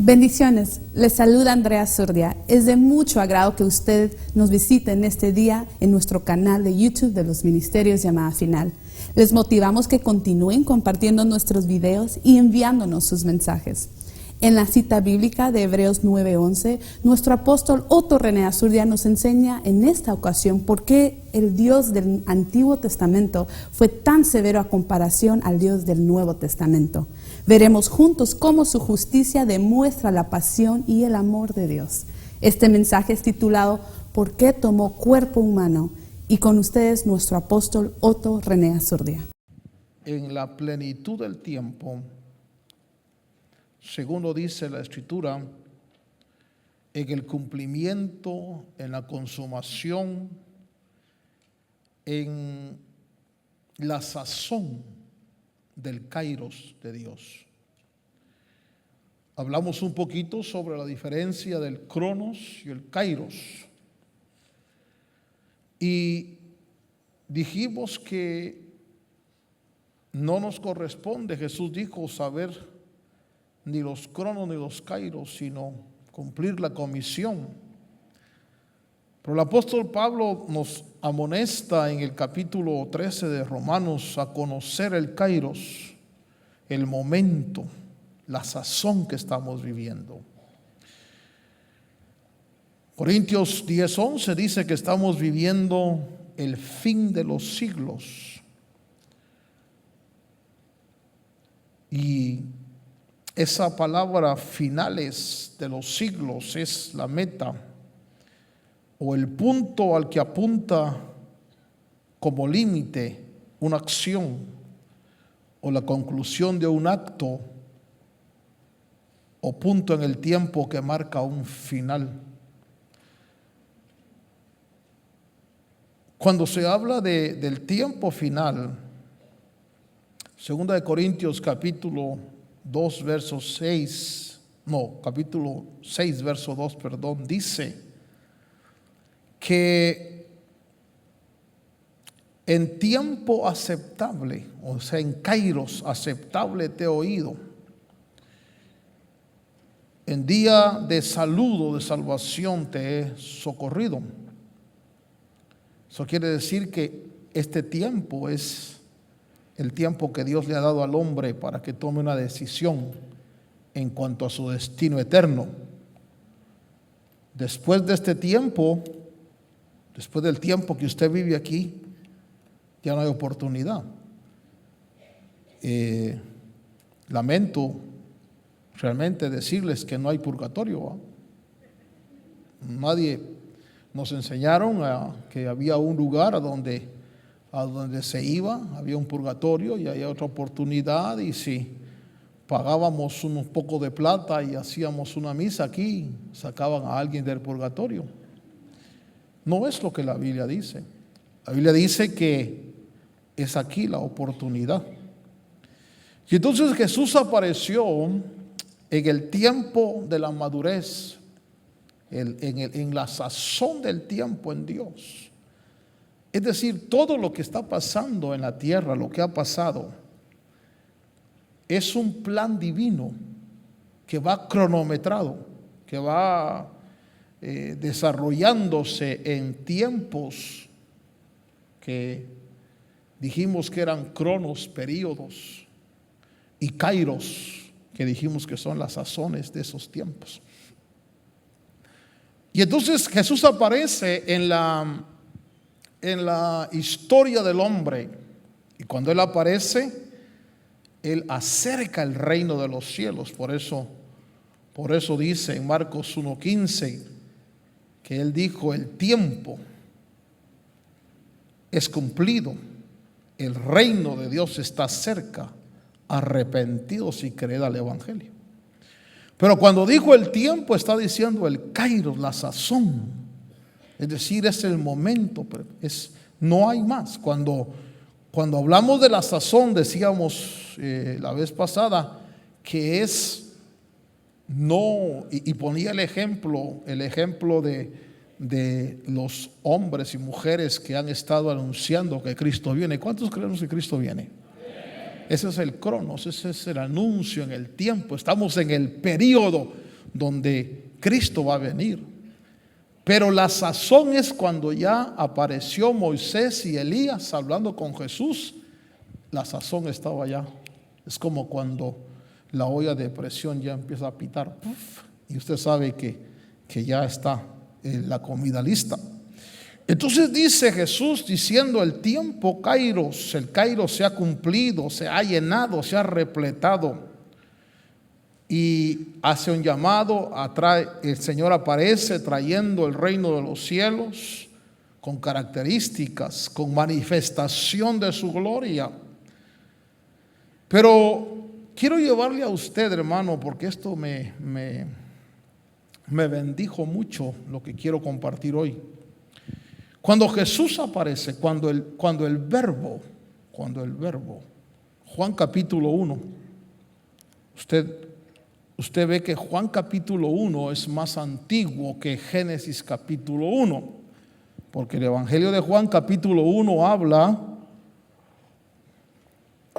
Bendiciones, les saluda Andrea Zurdia. Es de mucho agrado que usted nos visite en este día en nuestro canal de YouTube de los Ministerios Llamada Final. Les motivamos que continúen compartiendo nuestros videos y enviándonos sus mensajes. En la cita bíblica de Hebreos 9:11, nuestro apóstol Otto René Azurdia nos enseña en esta ocasión por qué el Dios del Antiguo Testamento fue tan severo a comparación al Dios del Nuevo Testamento. Veremos juntos cómo su justicia demuestra la pasión y el amor de Dios. Este mensaje es titulado ¿Por qué tomó cuerpo humano? Y con ustedes nuestro apóstol Otto René Azurdia. En la plenitud del tiempo, según lo dice la Escritura, en el cumplimiento, en la consumación, en la sazón del kairos de Dios. Hablamos un poquito sobre la diferencia del cronos y el kairos. Y dijimos que no nos corresponde, Jesús dijo, saber ni los cronos ni los kairos, sino cumplir la comisión. Pero el apóstol Pablo nos amonesta en el capítulo 13 de Romanos a conocer el kairos, el momento, la sazón que estamos viviendo. Corintios 10:11 dice que estamos viviendo el fin de los siglos. Y esa palabra finales de los siglos es la meta o el punto al que apunta como límite una acción o la conclusión de un acto o punto en el tiempo que marca un final. Cuando se habla del tiempo final, 2 Corintios capítulo 2 verso 6, capítulo 6 verso 2, dice que en tiempo aceptable, o sea, en kairos aceptable te he oído, en día de saludo, de salvación te he socorrido. Eso quiere decir que este tiempo es el tiempo que Dios le ha dado al hombre para que tome una decisión en cuanto a su destino eterno. Después de este tiempo, después del tiempo que usted vive aquí, ya no hay oportunidad. Lamento realmente decirles que no hay purgatorio, ¿va? Nadie nos enseñaron que había un lugar a donde se iba, había un purgatorio y había otra oportunidad, y si pagábamos unos poco de plata y hacíamos una misa aquí, sacaban a alguien del purgatorio. No es lo que la Biblia dice. La Biblia dice que es aquí la oportunidad. Y entonces Jesús apareció en el tiempo de la madurez, en la sazón del tiempo en Dios. Es decir, todo lo que está pasando en la tierra, lo que ha pasado, es un plan divino que va cronometrado, que va desarrollándose en tiempos que dijimos que eran cronos, períodos, y kairos, que dijimos que son las sazones de esos tiempos. Y entonces Jesús aparece en la historia del hombre, y cuando Él aparece, Él acerca el reino de los cielos. Por eso dice en Marcos 1:15 que Él dijo: el tiempo es cumplido, el reino de Dios está cerca, arrepentidos y creed al evangelio. Pero cuando dijo el tiempo, está diciendo el kairos, la sazón. Es decir, es el momento, no hay más. Cuando hablamos de la sazón, decíamos la vez pasada que es y ponía el ejemplo de los hombres y mujeres que han estado anunciando que Cristo viene. ¿Cuántos creemos que Cristo viene? Ese es el cronos, ese es el anuncio en el tiempo. Estamos en el periodo donde Cristo va a venir. Pero la sazón es cuando ya apareció Moisés y Elías hablando con Jesús. La sazón estaba allá. Es como cuando la olla de presión ya empieza a pitar. Y usted sabe que ya está la comida lista. Entonces dice Jesús diciendo: el tiempo Kairos, el Kairos se ha cumplido, se ha llenado, se ha repletado. Y hace un llamado, el Señor aparece trayendo el reino de los cielos con características, con manifestación de su gloria. Pero quiero llevarle a usted, hermano, porque esto me bendijo mucho lo que quiero compartir hoy. Cuando Jesús aparece, cuando el verbo, Juan capítulo 1, usted ve que Juan capítulo 1 es más antiguo que Génesis capítulo 1, porque el Evangelio de Juan capítulo 1 habla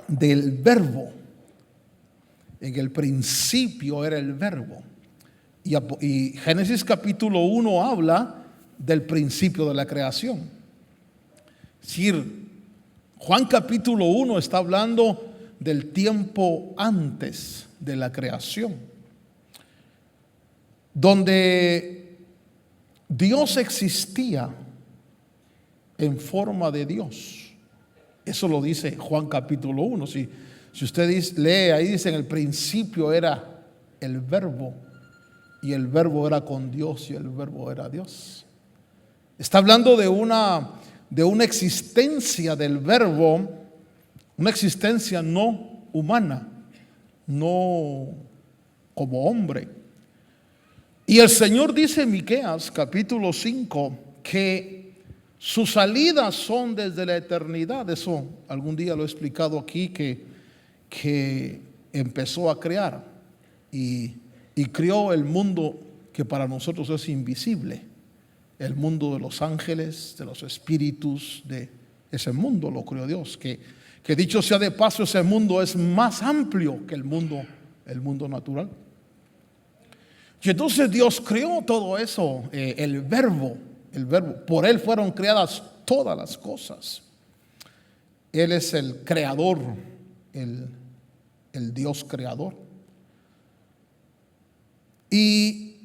del verbo. En el principio era el verbo. Y Génesis capítulo 1 habla del principio de la creación. Es decir, Juan capítulo 1 está hablando del tiempo antes de la creación, donde Dios existía en forma de Dios. Eso lo dice Juan capítulo 1. Si usted lee ahí, dice: en el principio era el verbo, y el verbo era con Dios, y el verbo era Dios. Está hablando de una existencia del verbo, una existencia no humana, no como hombre. Y el Señor dice en Miqueas capítulo 5 que sus salidas son desde la eternidad. Eso algún día lo he explicado aquí, que empezó a crear y creó el mundo que para nosotros es invisible. El mundo de los ángeles, de los espíritus, de ese mundo lo creó Dios. Que dicho sea de paso, ese mundo es más amplio que el mundo natural. Y entonces Dios creó todo eso, el verbo. Por Él fueron creadas todas las cosas. Él es el creador, el Dios creador. Y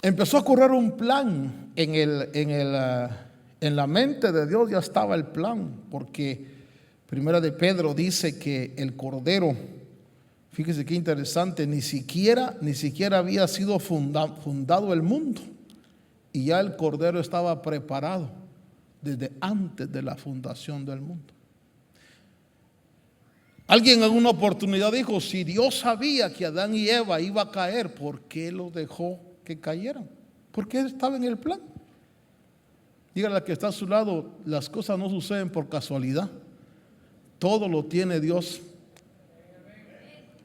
empezó a correr un plan en la mente de Dios. Ya estaba el plan, porque Primera de Pedro dice que el Cordero, fíjese qué interesante, ni siquiera había sido fundado el mundo, y ya el Cordero estaba preparado desde antes de la fundación del mundo. Alguien en una oportunidad dijo: si Dios sabía que Adán y Eva iba a caer, ¿por qué los dejó que cayeran? Porque estaba en el plan. Dígale al que está a su lado: las cosas no suceden por casualidad, todo lo tiene Dios.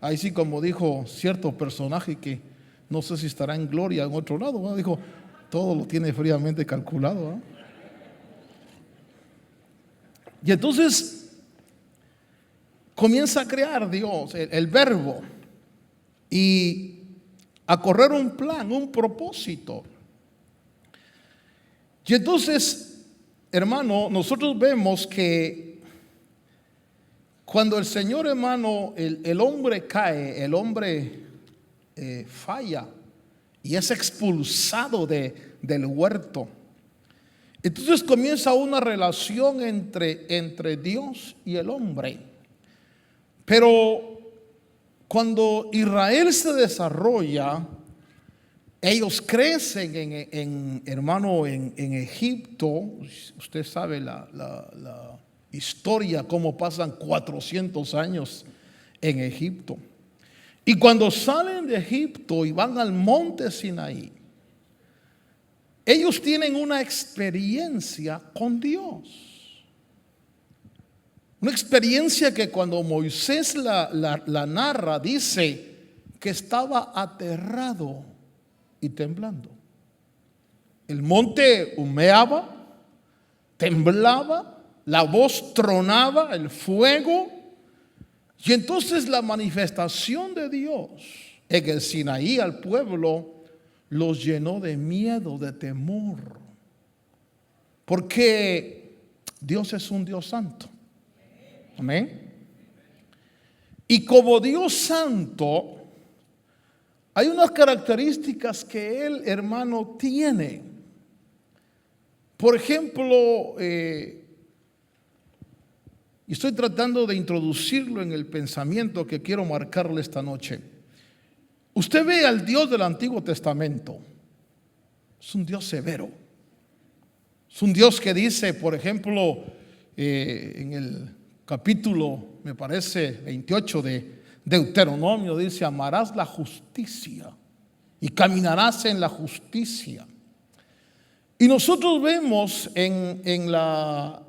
Ahí sí, como dijo cierto personaje que no sé si estará en gloria en otro lado, ¿no? Dijo: todo lo tiene fríamente calculado, ¿no? Y entonces comienza a crear Dios, el verbo, y a correr un plan, un propósito. Y entonces, hermano, nosotros vemos que cuando el Señor, hermano, el hombre cae, el hombre falla y es expulsado del huerto, entonces comienza una relación entre Dios y el hombre. Pero cuando Israel se desarrolla, ellos crecen hermano, en Egipto. Usted sabe la historia, cómo pasan 400 años en Egipto. Y cuando salen de Egipto y van al monte Sinaí, ellos tienen una experiencia con Dios. Una experiencia que cuando Moisés la narra, dice que estaba aterrado y temblando. El monte humeaba, temblaba, la voz tronaba, el fuego. Y entonces la manifestación de Dios en el Sinaí al pueblo los llenó de miedo, de temor. Porque Dios es un Dios santo. Amén. Y como Dios santo, hay unas características que Él, hermano, tiene. Por ejemplo, y estoy tratando de introducirlo en el pensamiento que quiero marcarle esta noche. Usted ve al Dios del Antiguo Testamento. Es un Dios severo. Es un Dios que dice, por ejemplo, en el capítulo, me parece, 28 de Deuteronomio, dice: amarás la justicia y caminarás en la justicia. Y nosotros vemos en la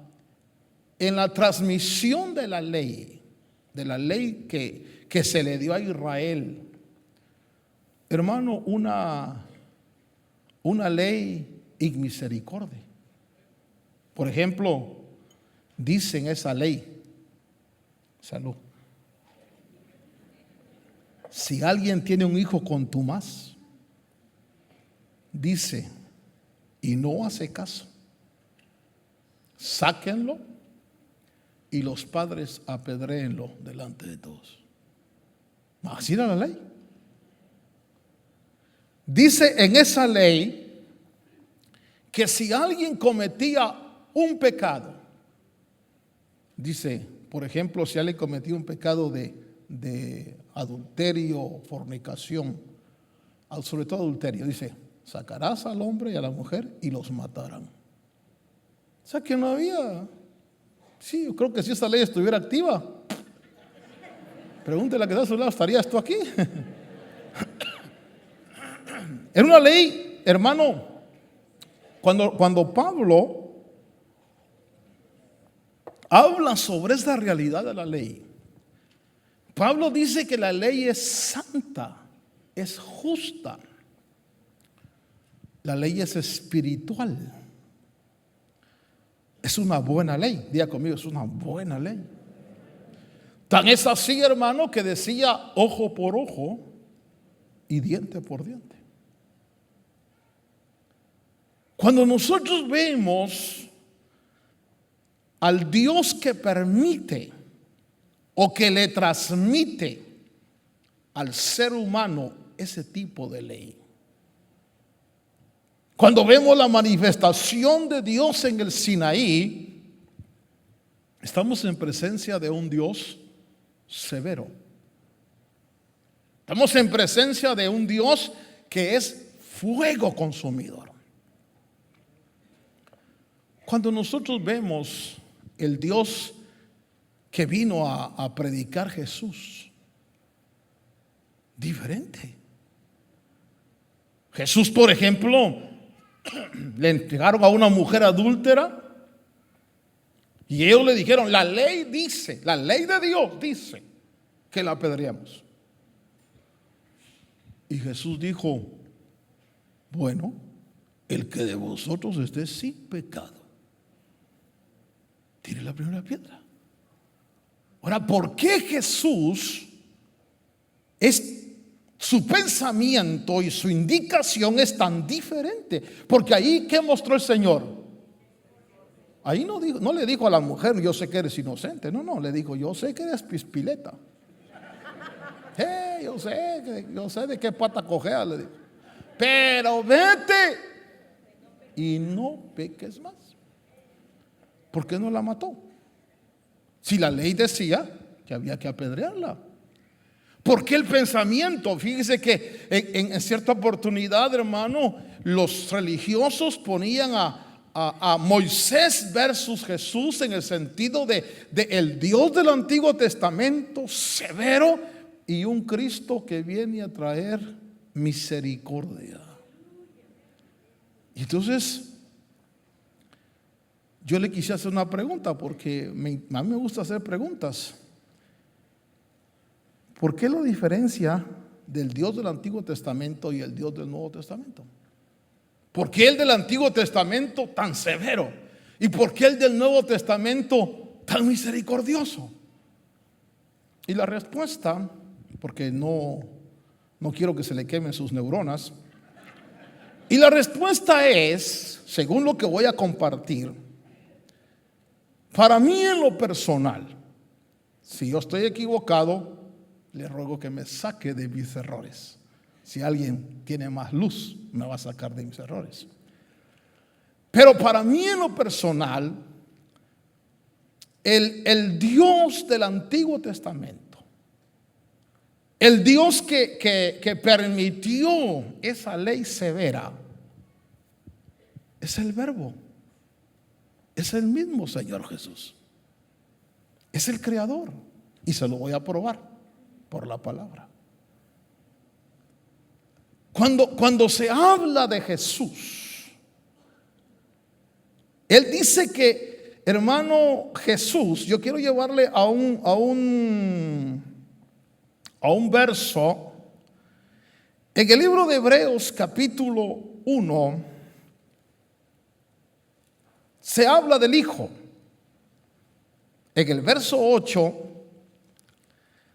transmisión de la ley que se le dio a Israel, hermano, una ley y misericordia. Por ejemplo, dice en esa ley, salud, si alguien tiene un hijo contumaz, dice, y no hace caso, sáquenlo y los padres apedréenlo delante de todos. Así era la ley. Dice en esa ley que si alguien cometía un pecado, dice, por ejemplo, si alguien cometía un pecado de adulterio, fornicación, sobre todo adulterio, dice, sacarás al hombre y a la mujer y los matarán. O sea que no había. Sí, yo creo que si esa ley estuviera activa, pregúntele a que está a su lado, ¿estaría esto aquí? Era una ley, hermano. Cuando Pablo habla sobre esta realidad de la ley, Pablo dice que la ley es santa, es justa. La ley es espiritual. Es una buena ley. Diga conmigo, es una buena ley. Tan es así, hermano, que decía ojo por ojo y diente por diente. Cuando nosotros vemos al Dios que permite o que le transmite al ser humano ese tipo de ley, cuando vemos la manifestación de Dios en el Sinaí, estamos en presencia de un Dios severo. Estamos en presencia de un Dios que es fuego consumidor. Cuando nosotros vemos el Dios que vino a predicar Jesús, diferente. Jesús, por ejemplo, le entregaron a una mujer adúltera y ellos le dijeron, la ley dice, la ley de Dios dice que la apedreamos. Y Jesús dijo, bueno, el que de vosotros esté sin pecado, tire la primera piedra. Ahora, ¿por qué Jesús su pensamiento y su indicación es tan diferente? Porque ahí, ¿qué mostró el Señor? Ahí no le dijo a la mujer, yo sé que eres inocente. No, le dijo, yo sé que eres pispileta. Yo sé de qué pata cojea, le dijo. Pero vete y no peques más. ¿Por qué no la mató? Si la ley decía que había que apedrearla. Porque el pensamiento, fíjese que en cierta oportunidad, hermano, los religiosos ponían a Moisés versus Jesús en el sentido de el Dios del Antiguo Testamento severo y un Cristo que viene a traer misericordia. Y entonces yo le quise hacer una pregunta, porque a mí me gusta hacer preguntas. ¿Por qué la diferencia del Dios del Antiguo Testamento y el Dios del Nuevo Testamento? ¿Por qué el del Antiguo Testamento tan severo? ¿Y por qué el del Nuevo Testamento tan misericordioso? Y la respuesta, porque no No quiero que se le quemen sus neuronas. Y la respuesta es, según lo que voy a compartir, para mí en lo personal, si yo estoy equivocado, le ruego que me saque de mis errores. Si alguien tiene más luz, me va a sacar de mis errores. Pero para mí en lo personal, el Dios del Antiguo Testamento, el Dios que permitió esa ley severa, es el Verbo, es el mismo Señor Jesús, es el Creador, y se lo voy a probar por la palabra. Cuando se habla de Jesús, Él dice que, hermano Jesús, yo quiero llevarle a un verso en el libro de Hebreos capítulo 1. Se habla del Hijo. En el verso 8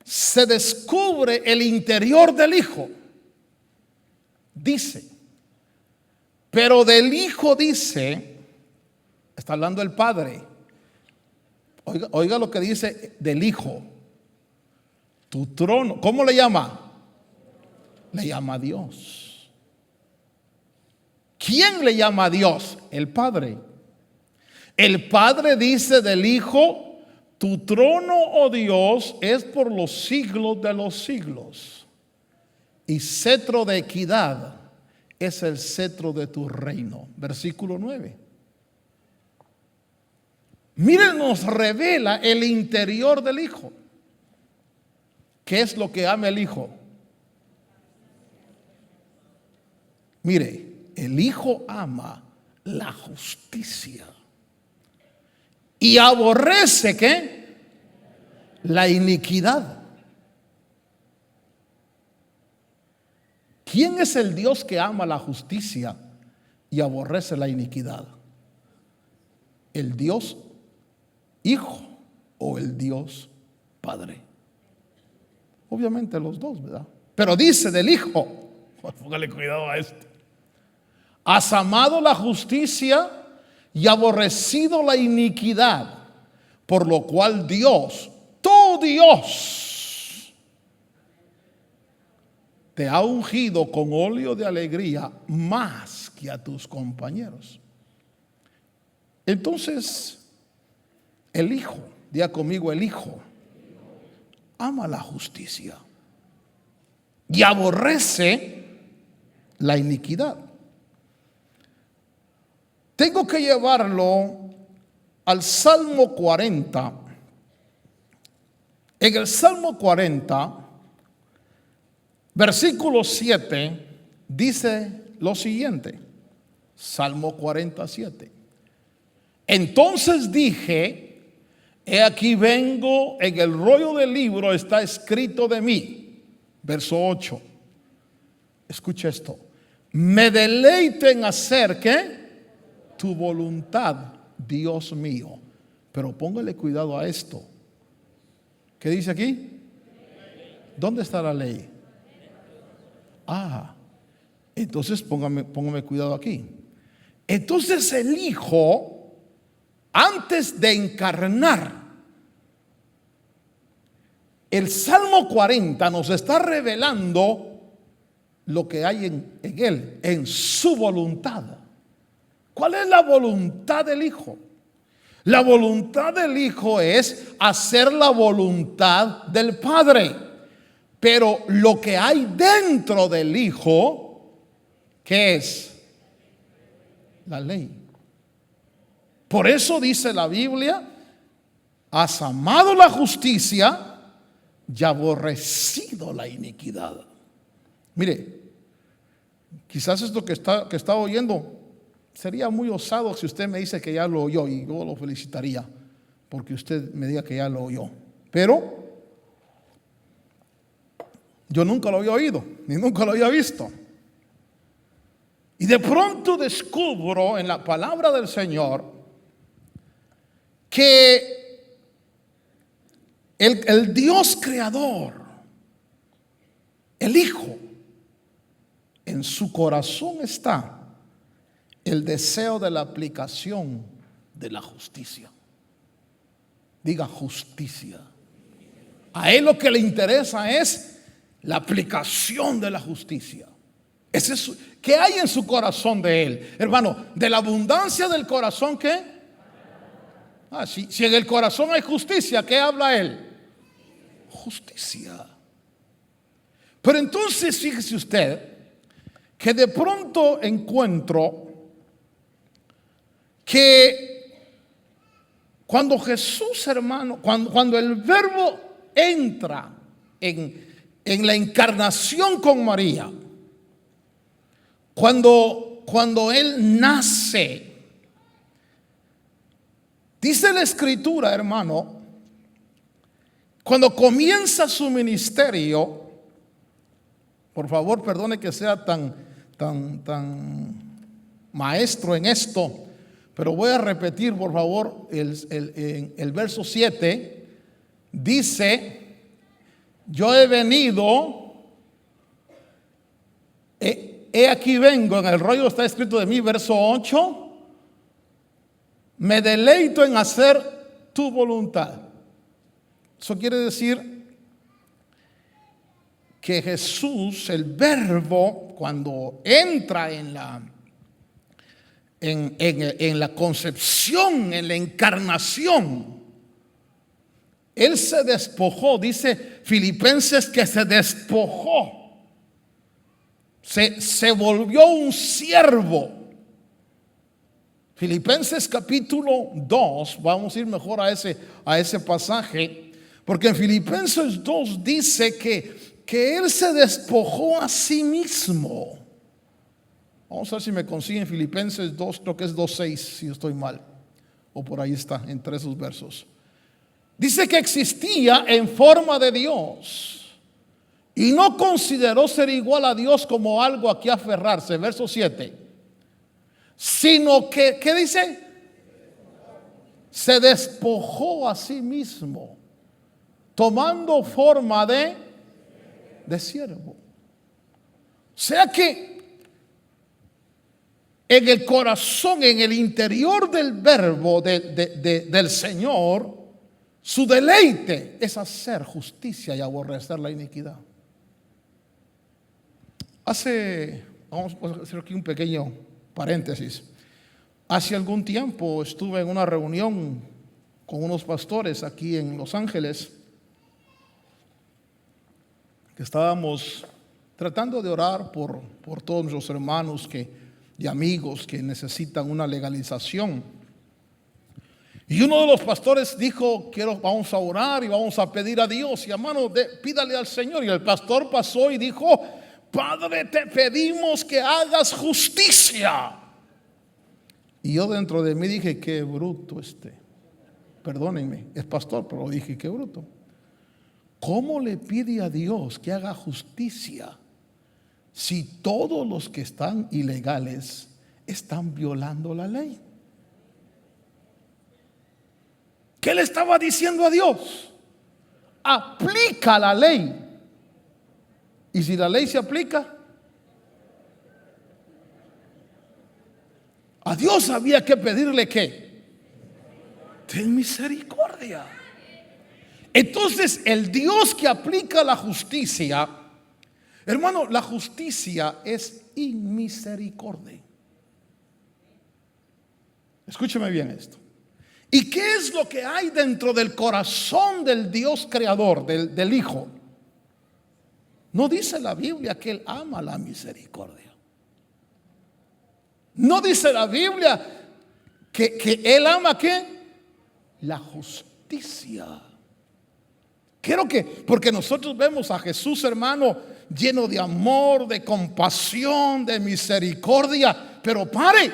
se descubre el interior del Hijo. Dice, pero del Hijo dice, está hablando el Padre. Oiga lo que dice del Hijo. Tu trono, ¿cómo le llama? Le llama a Dios. ¿Quién le llama a Dios? El Padre. El Padre dice del Hijo, tu trono, oh Dios, es por los siglos de los siglos. Y cetro de equidad es el cetro de tu reino. Versículo 9. Miren, nos revela el interior del Hijo. ¿Qué es lo que ama el Hijo? Mire, el Hijo ama la justicia. Y aborrece, ¿qué? La iniquidad. ¿Quién es el Dios que ama la justicia y aborrece la iniquidad? ¿El Dios Hijo o el Dios Padre? Obviamente los dos, ¿verdad? Pero dice del Hijo, póngale cuidado a esto. Has amado la justicia y aborrecido la iniquidad, por lo cual Dios, tu Dios, te ha ungido con óleo de alegría más que a tus compañeros. Entonces, el Hijo, diga conmigo, el Hijo ama la justicia y aborrece la iniquidad. Tengo que llevarlo al Salmo 40. En el Salmo 40, versículo 7, dice lo siguiente. Salmo 47. Entonces dije, he aquí vengo, en el rollo del libro está escrito de mí. Verso 8. Escucha esto. Me deleito en hacer, ¿qué? Tu voluntad, Dios mío. Pero póngale cuidado a esto. ¿Qué dice aquí? ¿Dónde está la ley? Entonces póngame cuidado aquí. Entonces el Hijo, antes de encarnar, el Salmo 40 nos está revelando lo que hay en Él, en su voluntad. ¿Cuál es la voluntad del Hijo? La voluntad del Hijo es hacer la voluntad del Padre. Pero lo que hay dentro del Hijo, ¿qué es? La ley. Por eso dice la Biblia, has amado la justicia y aborrecido la iniquidad. Mire, quizás esto que está oyendo sería muy osado si usted me dice que ya lo oyó, y yo lo felicitaría porque usted me diga que ya lo oyó. Pero yo nunca lo había oído, ni nunca lo había visto. Y de pronto descubro en la palabra del Señor que el Dios creador, el Hijo, en su corazón está el deseo de la aplicación de la justicia. Diga justicia. A él lo que le interesa es la aplicación de la justicia. ¿Qué hay en su corazón de él? Hermano, de la abundancia del corazón, ¿qué? Si en el corazón hay justicia, ¿qué habla él? Justicia. Pero entonces fíjese usted que de pronto encuentro que cuando Jesús, hermano, cuando el Verbo entra en la encarnación con María, cuando Él nace, dice la Escritura, hermano, cuando comienza su ministerio, por favor, perdone que sea tan maestro en esto, pero voy a repetir, por favor, el verso 7, dice: yo he venido, he aquí vengo, en el rollo está escrito de mí, verso 8, me deleito en hacer tu voluntad. Eso quiere decir que Jesús, el Verbo, cuando entra en la concepción, en la encarnación, Él se despojó, dice Filipenses que se despojó, se volvió un siervo. Filipenses capítulo 2, vamos a ir mejor a ese pasaje, porque en Filipenses 2 dice que Él se despojó a sí mismo. Vamos a ver si me consiguen Filipenses 2, creo que es 2:6, si estoy mal, o por ahí está, entre esos versos. Dice que existía en forma de Dios y no consideró ser igual a Dios como algo a que aferrarse, verso 7, sino que, ¿qué dice? Se despojó a sí mismo, tomando forma de siervo. O sea que en el corazón, en el interior del Verbo del Señor, su deleite es hacer justicia y aborrecer la iniquidad. Vamos a hacer aquí un pequeño paréntesis. Hace algún tiempo estuve en una reunión con unos pastores aquí en Los Ángeles, que estábamos tratando de orar por todos nuestros hermanos y amigos que necesitan una legalización. Y uno de los pastores dijo: vamos a orar y vamos a pedir a Dios, y hermano, pídale al Señor. Y el pastor pasó y dijo: Padre, te pedimos que hagas justicia. Y yo dentro de mí dije: qué bruto perdónenme, es pastor, pero dije: qué bruto. ¿Cómo le pide a Dios que haga justicia si todos los que están ilegales están violando la ley? ¿Qué le estaba diciendo a Dios? Aplica la ley. Y si la ley se aplica, a Dios había que pedirle ¿qué? Ten misericordia. Entonces, el Dios que aplica la justicia, hermano, la justicia es inmisericordia. Escúcheme bien esto. ¿Y qué es lo que hay dentro del corazón del Dios creador, del Hijo? No dice la Biblia que Él ama la misericordia. No dice la Biblia que Él ama ¿qué? La justicia. Porque nosotros vemos a Jesús, hermano, lleno de amor, de compasión, de misericordia. Pero pare,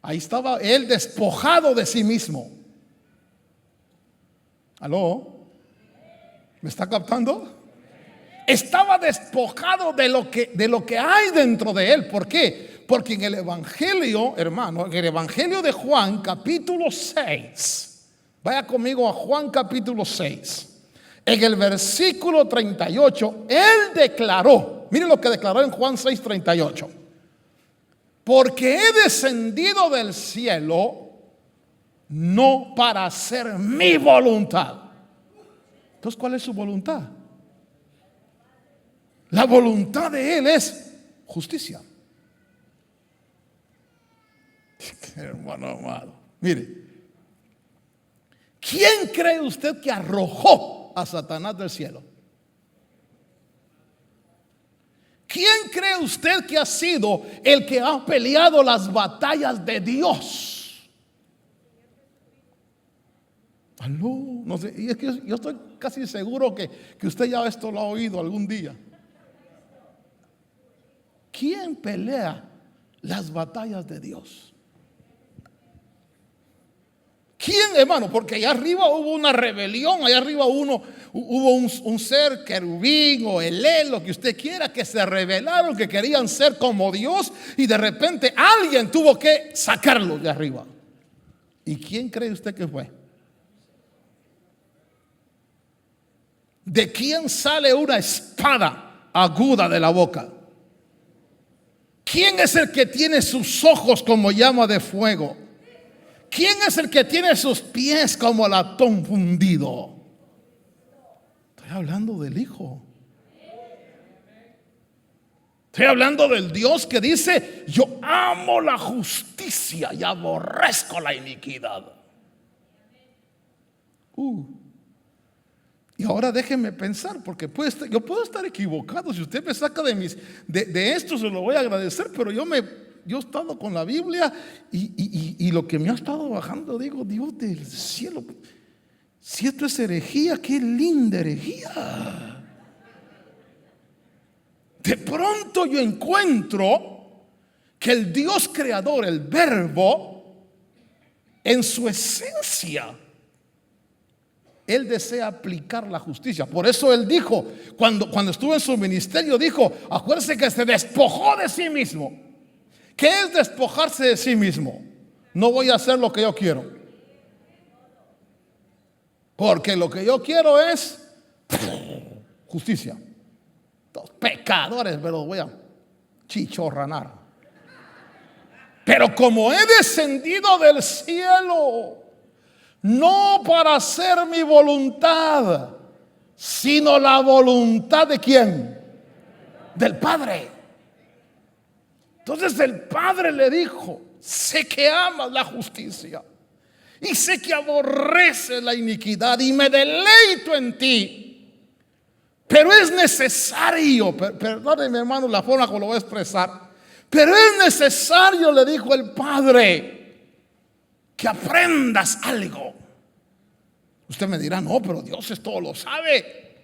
ahí estaba Él despojado de sí mismo. ¿Aló? ¿Me está captando? Estaba despojado de lo que hay dentro de Él. ¿Por qué? Porque en el Evangelio, hermano, en el Evangelio de Juan, capítulo 6, vaya conmigo a Juan capítulo 6. En el versículo 38, Él declaró Miren lo que declaró en Juan 6:38. Porque he descendido del cielo no para hacer mi voluntad. Entonces, ¿cuál es su voluntad? La voluntad de Él es justicia. Hermano amado, mire, ¿quién cree usted que arrojó a Satanás del cielo? ¿Quién cree usted que ha sido el que ha peleado las batallas de Dios? Aló, no sé, y es que yo estoy casi seguro que usted ya esto lo ha oído algún día. ¿Quién pelea las batallas de Dios? ¿Quién, hermano? Porque allá arriba hubo una rebelión, allá arriba hubo un ser querubín o elel, lo que usted quiera, que se rebelaron, que querían ser como Dios, y de repente alguien tuvo que sacarlos de arriba. ¿Y quién cree usted que fue? ¿De quién sale una espada aguda de la boca? ¿Quién es el que tiene sus ojos como llama de fuego? ¿Quién es el que tiene sus pies como latón fundido? Estoy hablando del Hijo. Estoy hablando del Dios que dice: yo amo la justicia y aborrezco la iniquidad. Y ahora déjenme pensar, porque yo puedo estar equivocado. Si usted me saca de esto, se lo voy a agradecer. Pero yo he estado con la Biblia y lo que me ha estado bajando, digo: Dios del cielo, si esto es herejía, qué linda herejía. De pronto yo encuentro que el Dios creador, el Verbo, en su esencia, Él desea aplicar la justicia. Por eso Él dijo, cuando estuvo en su ministerio, dijo: acuérdese que se despojó de sí mismo. ¿Qué es despojarse de sí mismo? No voy a hacer lo que yo quiero, porque lo que yo quiero es justicia. Los pecadores me los voy a chichorranar. Pero como he descendido del cielo, no para hacer mi voluntad, sino la voluntad ¿de quién? Del Padre. Entonces el Padre le dijo: sé que amas la justicia y sé que aborreces la iniquidad y me deleito en ti. Pero es necesario, perdóneme hermano la forma como lo voy a expresar, pero es necesario, le dijo el Padre, que aprendas algo. Usted me dirá: no, pero Dios todo lo sabe.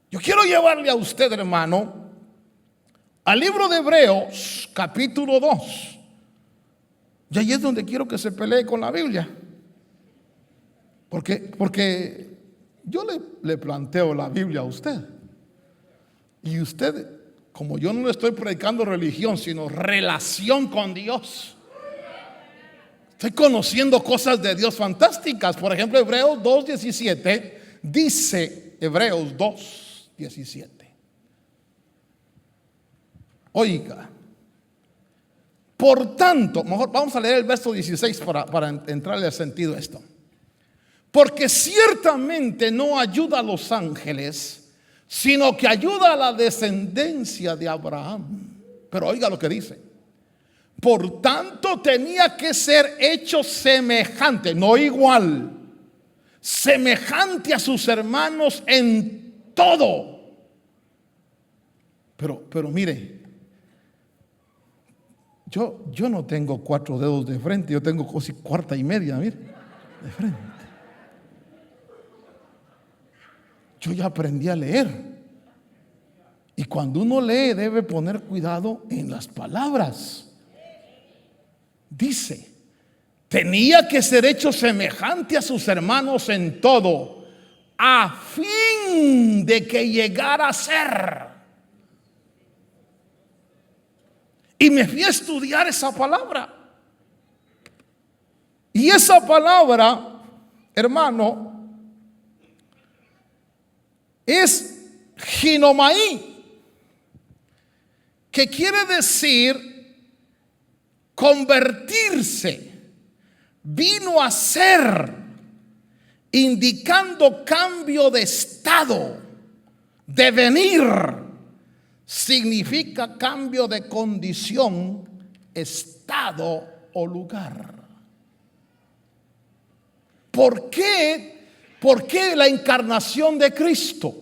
Yo quiero llevarle a usted, hermano, al libro de Hebreos, capítulo 2. Y ahí es donde quiero que se pelee con la Biblia. Porque yo le planteo la Biblia a usted. Y usted, como yo no le estoy predicando religión, sino relación con Dios, estoy conociendo cosas de Dios fantásticas. Por ejemplo, Hebreos 2:17 dice, Hebreos 2:17. Oiga, por tanto, mejor vamos a leer el verso 16 para entrarle al sentido a esto. Porque ciertamente no ayuda a los ángeles, sino que ayuda a la descendencia de Abraham. Pero oiga lo que dice: por tanto tenía que ser hecho semejante, no igual, semejante a sus hermanos en todo. Pero mire, yo no tengo 4 dedos de frente, yo tengo casi 4.5, mire, de frente. Yo ya aprendí a leer. Y cuando uno lee debe poner cuidado en las palabras. Dice: tenía que ser hecho semejante a sus hermanos en todo, a fin de que llegara a ser. Y me fui a estudiar esa palabra. Y esa palabra, hermano, es ginomai. que quiere decir convertirse, vino a ser, indicando cambio de estado, devenir, significa cambio de condición, estado o lugar. ¿Por qué? ¿Por qué la encarnación de Cristo?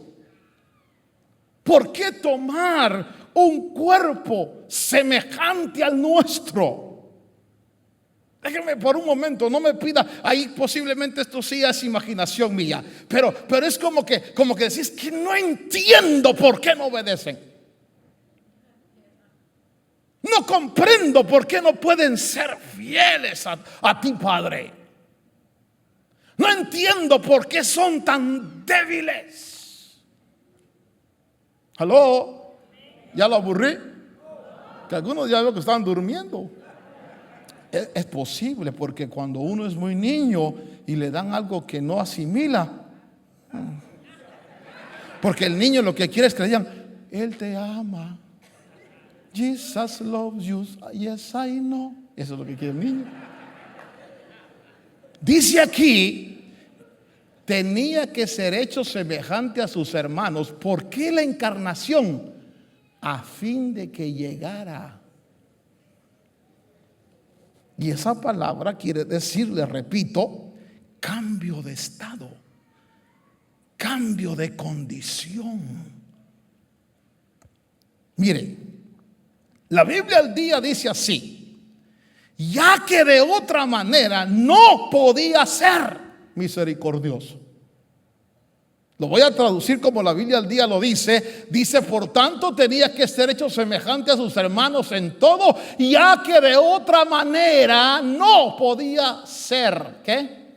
¿Por qué tomar un cuerpo semejante al nuestro? Déjeme por un momento, no me pida, ahí posiblemente esto sí es imaginación mía, pero es como que decís que no entiendo por qué no obedecen. No comprendo por qué no pueden ser fieles a ti, Padre. No entiendo por qué son tan débiles. ¿Aló? ¿Ya lo aburrí? Que algunos ya veo que están durmiendo. Es posible, porque cuando uno es muy niño y le dan algo que no asimila, porque el niño lo que quiere es que le digan: Él te ama, Jesus loves you, yes I know. Eso es lo que quiere el niño. Dice aquí, tenía que ser hecho semejante a sus hermanos. ¿Por qué la encarnación? A fin de que llegara. Y esa palabra quiere decir, le repito, cambio de estado, cambio de condición. Mire, la Biblia al día dice así: ya que de otra manera no podía ser misericordioso. Lo voy a traducir como la Biblia al día lo dice. Dice: por tanto tenía que ser hecho semejante a sus hermanos en todo, ya que de otra manera no podía ser. ¿Qué?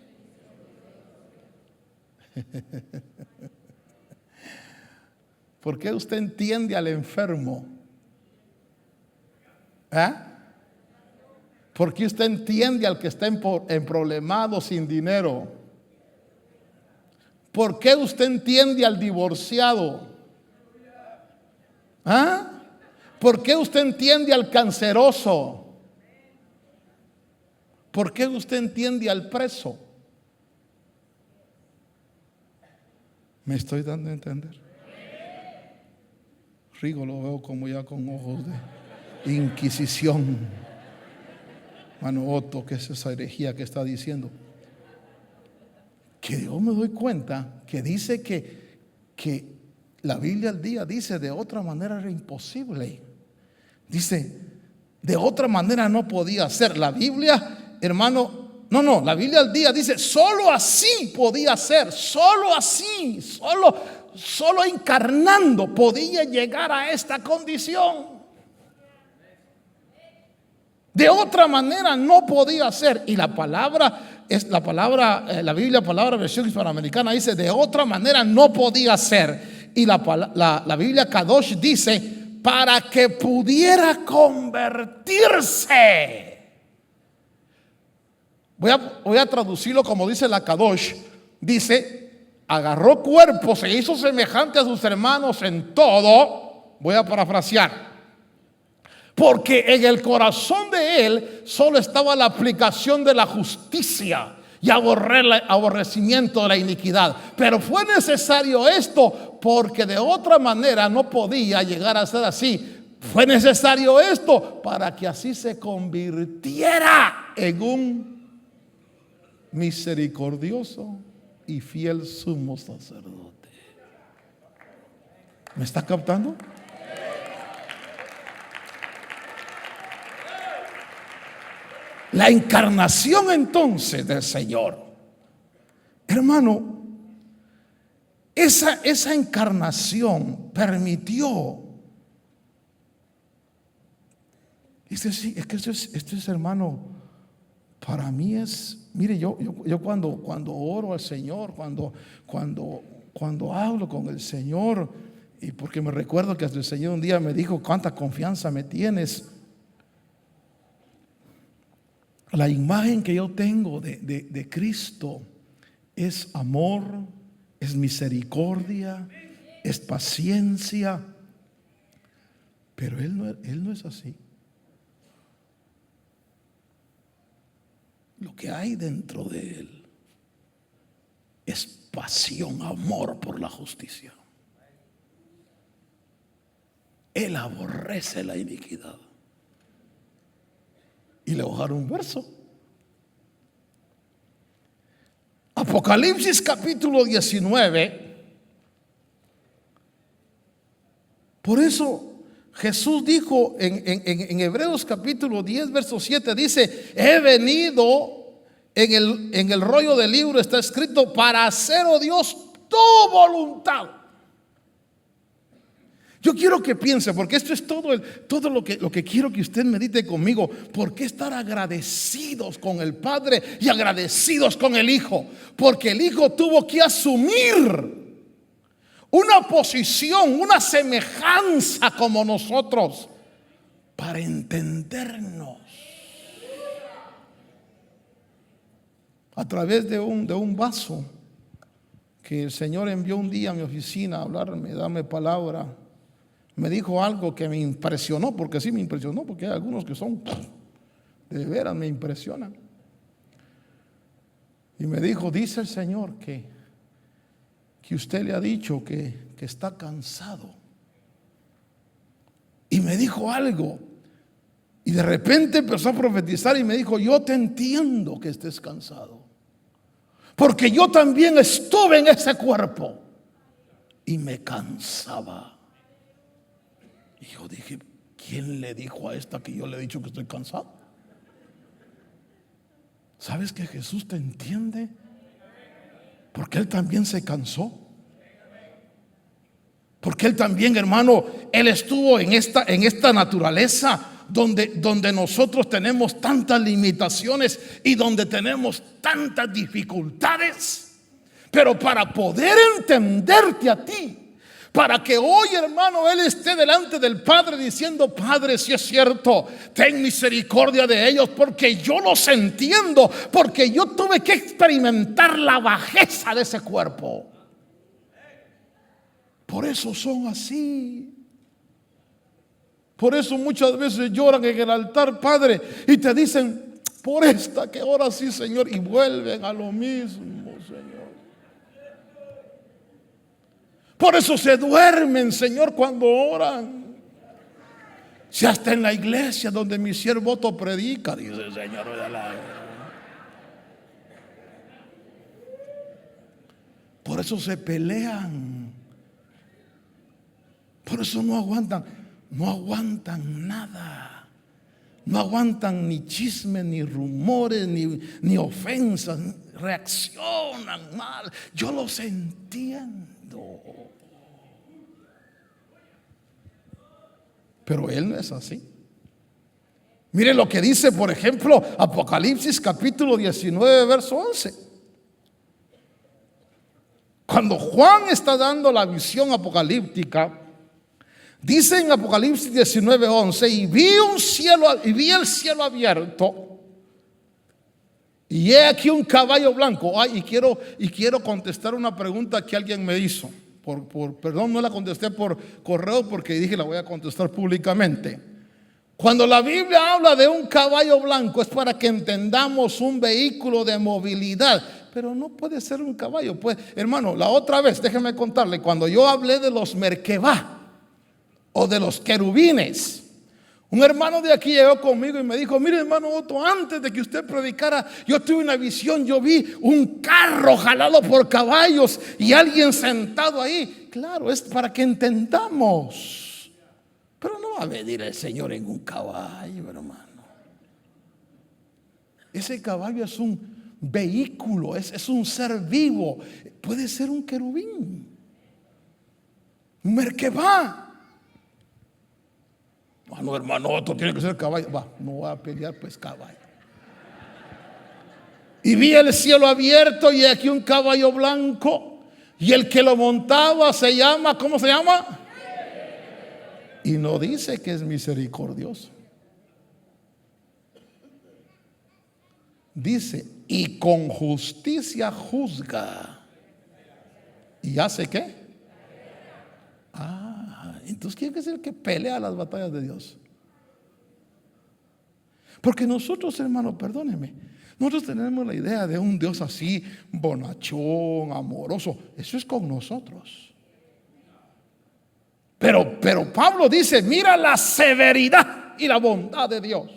¿Por qué usted entiende al enfermo? ¿Por qué usted entiende al que está emproblemado sin dinero? ¿Por qué usted entiende al divorciado? ¿Por qué usted entiende al canceroso? ¿Por qué usted entiende al preso? ¿Me estoy dando a entender? Rigo lo veo como ya con ojos de inquisición. Mano Otto, ¿qué es esa herejía que está diciendo? Que yo me doy cuenta que dice que la Biblia al día dice: de otra manera era imposible. Dice: de otra manera no podía ser. La Biblia, hermano, no, la Biblia al día dice: solo así podía ser, solo así, solo encarnando podía llegar a esta condición. De otra manera no podía ser. Y la palabra es la Biblia, palabra versión hispanoamericana, dice: de otra manera no podía ser. Y la Biblia Kadosh dice: para que pudiera convertirse. Voy a traducirlo como dice la Kadosh. Dice: agarró cuerpo, se hizo semejante a sus hermanos en todo. Voy a parafrasear. Porque en el corazón de él solo estaba la aplicación de la justicia y aborrecimiento de la iniquidad. Pero fue necesario esto porque de otra manera no podía llegar a ser así. Fue necesario esto para que así se convirtiera en un misericordioso y fiel sumo sacerdote. ¿Me está captando? La encarnación entonces del Señor, hermano, esa encarnación permitió. Dice: sí, es que esto es, hermano, para mí es, mire, yo cuando oro al Señor, cuando hablo con el Señor, y porque me recuerdo que hasta el Señor un día me dijo: cuánta confianza me tienes. La imagen que yo tengo de Cristo es amor, es misericordia, es paciencia. Pero él no es así. Lo que hay dentro de él es pasión, amor por la justicia. Él aborrece la iniquidad. Y le voy a dar un verso. Apocalipsis capítulo 19. Por eso Jesús dijo en Hebreos capítulo 10 verso 7, dice: he venido, en el rollo del libro está escrito, para hacer, oh Dios, tu voluntad. Yo quiero que piense, porque esto es todo lo que quiero que usted medite conmigo. ¿Por qué estar agradecidos con el Padre y agradecidos con el Hijo? Porque el Hijo tuvo que asumir una posición, una semejanza como nosotros, para entendernos. A través de un vaso que el Señor envió un día a mi oficina a hablarme, darme palabra, me dijo algo que me impresionó, porque sí me impresionó, porque hay algunos que son, de veras me impresionan. Y me dijo: dice el Señor que usted le ha dicho que está cansado. Y me dijo algo, y de repente empezó a profetizar y me dijo: yo te entiendo que estés cansado, porque yo también estuve en ese cuerpo y me cansaba. Y yo dije: ¿quién le dijo a esta que yo le he dicho que estoy cansado? ¿Sabes que Jesús te entiende? Porque Él también se cansó. Porque Él también, hermano, Él estuvo en esta naturaleza donde nosotros tenemos tantas limitaciones y donde tenemos tantas dificultades. Pero para poder entenderte a ti, para que hoy, hermano, Él esté delante del Padre diciendo: Padre, si es cierto, ten misericordia de ellos, porque yo los entiendo, porque yo tuve que experimentar la bajeza de ese cuerpo. Por eso son así. Por eso muchas veces lloran en el altar, Padre, y te dicen: por esta que ahora sí, Señor, y vuelven a lo mismo, Señor. Por eso se duermen, Señor, cuando oran. Si hasta en la iglesia donde mi siervo Otto predica, dice el Señor. Por eso se pelean. Por eso no aguantan nada. No aguantan ni chismes, ni rumores, ni ofensas. Reaccionan mal. Yo los entiendo. Pero Él no es así. Mire lo que dice, por ejemplo, Apocalipsis capítulo 19 verso 11. Cuando Juan está dando la visión apocalíptica, dice en Apocalipsis 19 11: y vi el cielo abierto, y he aquí un caballo blanco. Y quiero contestar una pregunta que alguien me hizo. Perdón, no la contesté por correo, porque dije la voy a contestar públicamente. Cuando la Biblia habla de un caballo blanco, es para que entendamos un vehículo de movilidad, pero no puede ser un caballo. Pues, hermano, la otra vez, déjeme contarle, cuando yo hablé de los merkebá o de los querubines, un hermano de aquí llegó conmigo y me dijo: mire, hermano Otto, antes de que usted predicara, yo tuve una visión. Yo vi un carro jalado por caballos y alguien sentado ahí. Claro, es para que entendamos. Pero no va a venir el Señor en un caballo, hermano. Ese caballo es un vehículo, es un ser vivo. Puede ser un querubín, un merkebá. No, hermano Otto, tiene que ser caballo. No voy a pelear, pues caballo. Y vi el cielo abierto, y aquí un caballo blanco, y el que lo montaba se llama, ¿cómo se llama? Y no dice que es misericordioso. Dice: y con justicia juzga. ¿Y hace qué? Entonces, ¿quién es el que pelea las batallas de Dios? Porque nosotros, hermano, perdóneme, nosotros tenemos la idea de un Dios así, bonachón, amoroso. Eso es con nosotros. Pero Pablo dice, mira la severidad y la bondad de Dios.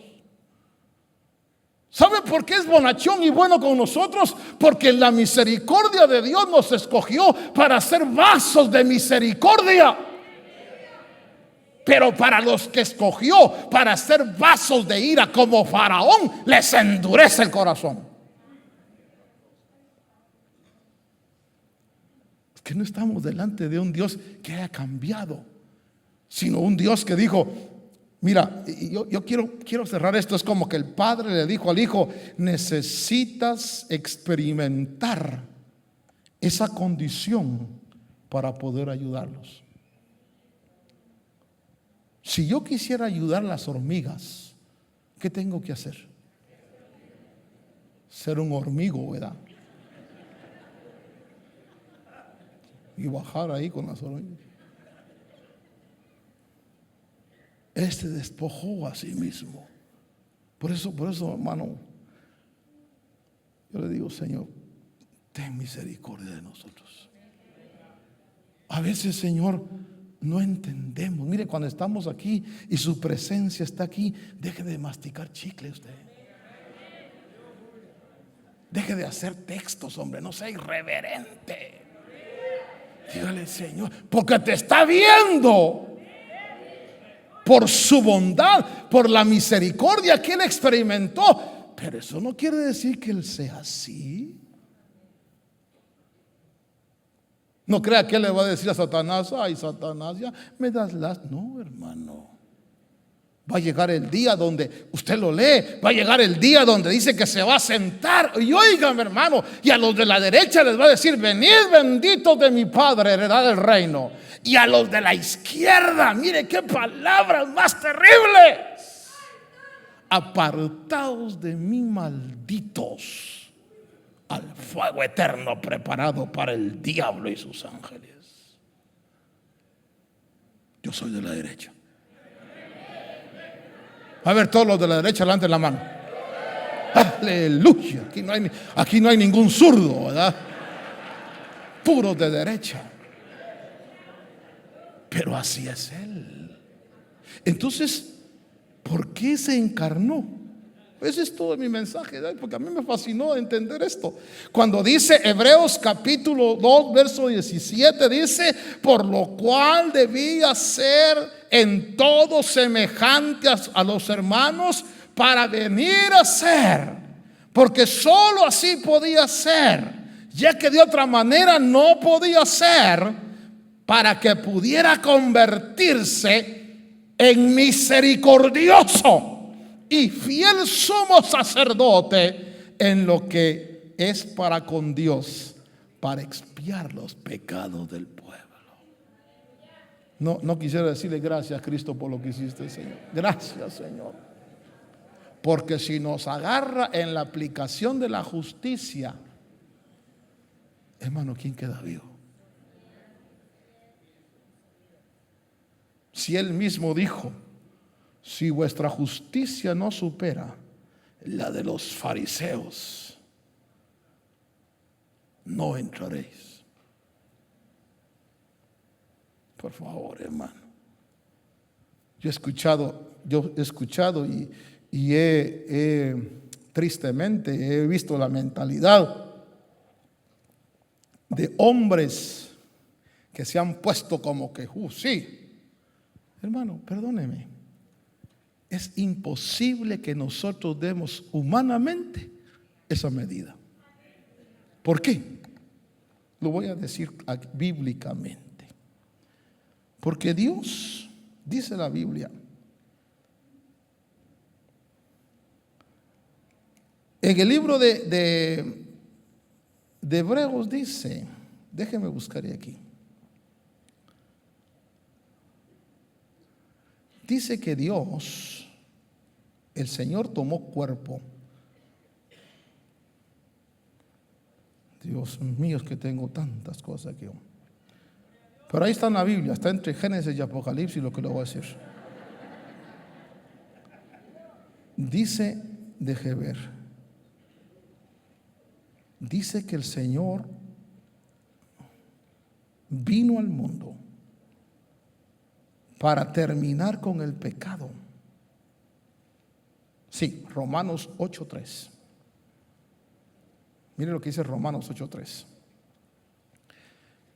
¿Sabe por qué es bonachón y bueno con nosotros? Porque la misericordia de Dios nos escogió para ser vasos de misericordia. Pero para los que escogió para ser vasos de ira como Faraón, les endurece el corazón. Es que no estamos delante de un Dios que haya cambiado, sino un Dios que dijo, mira, yo quiero cerrar esto. Es como que el padre le dijo al hijo, necesitas experimentar esa condición para poder ayudarlos. Si yo quisiera ayudar a las hormigas, ¿qué tengo que hacer? Ser un hormigo, ¿verdad? Y bajar ahí con las hormigas. Él se despojó a sí mismo. Por eso, hermano, yo le digo, Señor, ten misericordia de nosotros. A veces, Señor, no entendemos. Mire, cuando estamos aquí y su presencia está aquí, deje de masticar chicle usted. Deje de hacer textos, hombre, no sea irreverente. Dígale, Señor, porque te está viendo. Por su bondad, por la misericordia que Él experimentó. Pero eso no quiere decir que Él sea así. No crea que Él le va a decir a Satanás, ay, Satanás, ya me das las. No, hermano. Va a llegar el día donde usted lo lee. Va a llegar el día donde dice que se va a sentar. Y oigan, hermano, y a los de la derecha les va a decir, venid benditos de mi Padre, heredad del reino. Y a los de la izquierda, mire qué palabras más terribles. Apartaos de mí, malditos, al fuego eterno preparado para el diablo y sus ángeles. Yo soy de la derecha. A ver, todos los de la derecha, levanten la mano. Aleluya. Aquí no hay ningún zurdo, ¿verdad? Puros de derecha. Pero así es Él. Entonces, ¿por qué se encarnó? Ese es todo mi mensaje, ¿verdad? Porque a mí me fascinó entender esto. Cuando dice Hebreos capítulo 2 verso 17, dice, por lo cual debía ser en todo semejante a los hermanos para venir a ser, porque solo así podía ser, ya que de otra manera no podía ser, para que pudiera convertirse en misericordioso y fiel sumo sacerdote en lo que es para con Dios, para expiar los pecados del pueblo. No quisiera decirle gracias, Cristo, por lo que hiciste, Señor. Gracias, Señor. Porque si nos agarra en la aplicación de la justicia, hermano, ¿quién queda vivo? Si Él mismo dijo, si vuestra justicia no supera la de los fariseos, no entraréis. Por favor, hermano. Yo he escuchado y tristemente he visto la mentalidad de hombres que se han puesto como que, sí. Hermano, perdóneme. Es imposible que nosotros demos humanamente esa medida. ¿Por qué? Lo voy a decir bíblicamente. Porque Dios, dice la Biblia, en el libro de Hebreos dice, déjeme buscar aquí. Dice que Dios, el Señor, tomó cuerpo. Dios mío, es que tengo tantas cosas que... Pero ahí está en la Biblia, está entre Génesis y Apocalipsis lo que le voy a decir. Dice de Heber, dice que el Señor vino al mundo para terminar con el pecado. Sí, Romanos 8:3. Mire lo que dice Romanos 8:3.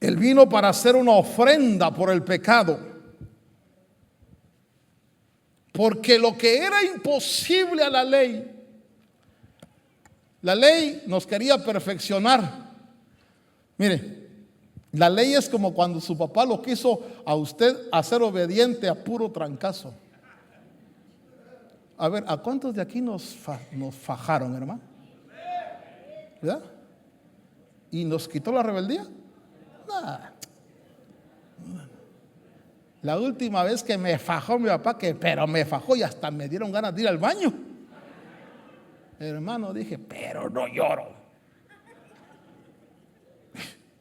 Él vino para hacer una ofrenda por el pecado. Porque lo que era imposible a la ley nos quería perfeccionar. Mire, la ley es como cuando su papá lo quiso a usted hacer obediente a puro trancazo. A ver, ¿a cuántos de aquí nos fajaron, hermano? ¿Verdad? ¿Y nos quitó la rebeldía? Nada. La última vez que me fajó mi papá, pero me fajó y hasta me dieron ganas de ir al baño. Hermano, dije, pero no lloro.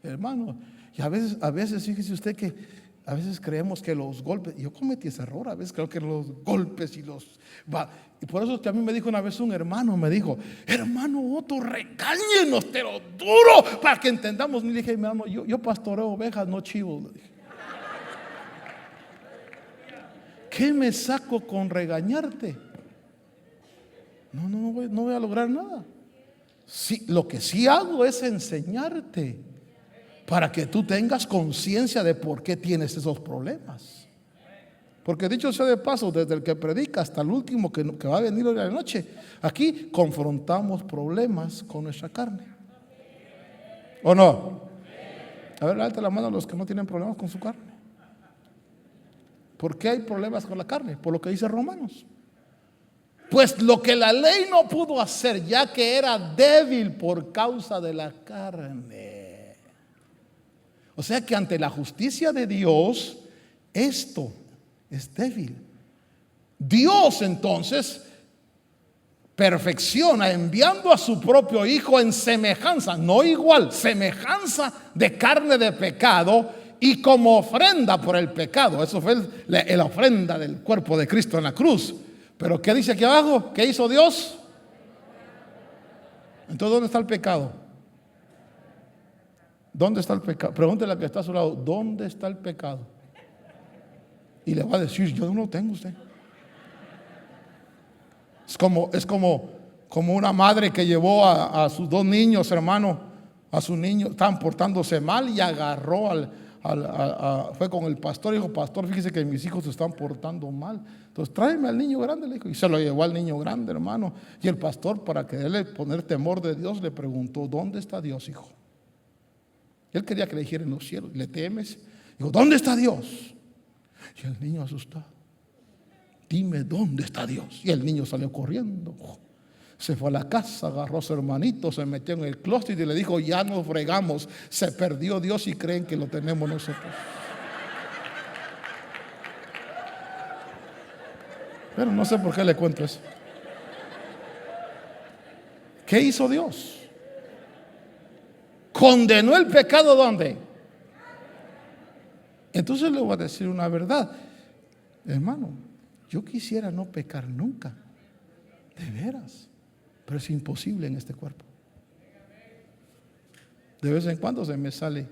Hermano, y a veces fíjese usted que a veces creemos que los golpes, yo cometí ese error, a veces creo que los golpes y por eso es que a mí me dijo una vez un hermano, me dijo, hermano Otto, regáñenos, pero duro, para que entendamos. Y le dije, hermano, yo pastoreo ovejas, no chivos, le dije. ¿Qué me saco con regañarte? No voy a lograr nada. Sí, lo que sí hago es enseñarte para que tú tengas conciencia de por qué tienes esos problemas. Porque dicho sea de paso, desde el que predica hasta el último que va a venir hoy a la noche, aquí confrontamos problemas con nuestra carne. ¿O no? A ver, levante la mano a los que no tienen problemas con su carne. ¿Por qué hay problemas con la carne? Por lo que dice Romanos. Pues lo que la ley no pudo hacer, ya que era débil por causa de la carne. O sea que ante la justicia de Dios, esto es débil. Dios entonces perfecciona enviando a su propio Hijo en semejanza, no igual, semejanza de carne de pecado y como ofrenda por el pecado. Eso fue la ofrenda del cuerpo de Cristo en la cruz. Pero ¿qué dice aquí abajo? ¿Qué hizo Dios? Entonces, ¿dónde está el pecado? ¿Dónde está el pecado? Pregúntele al que está a su lado, ¿dónde está el pecado? Y le va a decir, yo no lo tengo, usted. Es como una madre que llevó a sus dos niños, hermano, a sus niños, estaban portándose mal y agarró fue con el pastor y dijo, pastor, fíjese que mis hijos se están portando mal. Entonces tráeme al niño grande, le dijo, y se lo llevó al niño grande, hermano. Y el pastor, para quererle poner temor de Dios, le preguntó, ¿dónde está Dios, hijo? Él quería que le dijera en los cielos, ¿le temes? Dijo, ¿dónde está Dios? Y el niño asustado, dime dónde está Dios. Y el niño salió corriendo, se fue a la casa, agarró a su hermanito, se metió en el closet y le dijo, ya nos fregamos, se perdió Dios y creen que lo tenemos nosotros. Pero no sé por qué le cuento eso. ¿Qué hizo Dios? ¿Condenó el pecado dónde? Entonces le voy a decir una verdad, hermano, yo quisiera no pecar nunca, de veras, pero es imposible en este cuerpo. De vez en cuando se me sale.